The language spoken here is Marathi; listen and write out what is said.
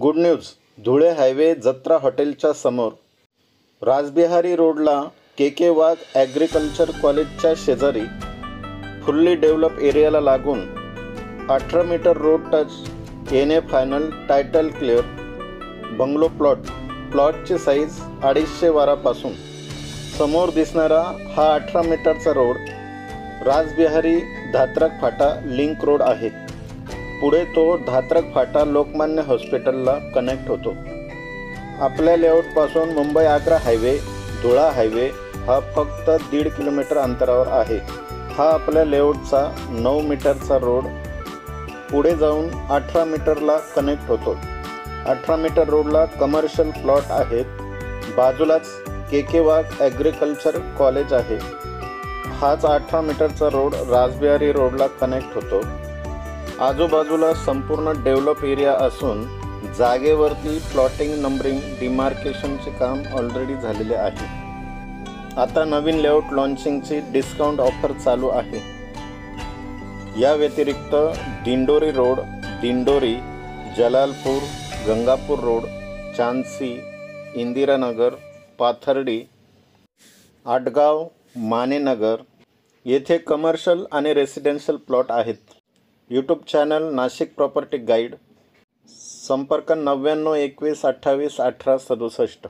Good news. धुळे हायवे जत्रा हॉटेलच्या समोर रासबिहारी रोडला के वाघ ॲग्रिकल्चर कॉलेजच्या शेजारी फुल्ली डेव्हलप एरियाला लागून 18 metre road touch NA final title clear bungalow प्लॉटची साईज 250 वारापासून समोर दिसणारा हा 18 मीटरचा road Rasbihari Dhatrak Phata link road आहे. पुढे तो धात्रक फाटा लोकमान्य हॉस्पिटलला कनेक्ट होतो. आपल्या लेआउटपासून मुंबई आग्रा हायवे धुळा हायवे हा फक्त 1.5 किलोमीटर अंतरावर आहे. हा आपल्या लेआउटचा 9 मीटरचा रोड पुढे जाऊन 18 मीटरला कनेक्ट होतो. 18 मीटर रोडला कमर्शियल प्लॉट आहेत. बाजूलाच के वाघ ॲग्रिकल्चर कॉलेज आहे. हाच 18 मीटरचा रोड रासबिहारी रोडला कनेक्ट होतो. आजूबाजूला संपूर्ण डेव्हलप एरिया असून जागेवरती प्लॉटिंग नंबरिंग डिमार्केशनचे काम ऑलरेडी झालेले आहे. आता नवीन लेआउट लॉन्चिंगची डिस्काउंट ऑफर चालू आहे. या व्यतिरिक्त दिंडोरी रोड, दिंडोरी, जलालपूर, गंगापूर रोड, चांदसी, इंदिरानगर, पाथर्डी, आटगाव, मानेनगर येथे कमर्शियल आणि रेसिडेन्शियल प्लॉट आहेत. YouTube channel Nashik property guide. संपर्क 99 21 28 18 67.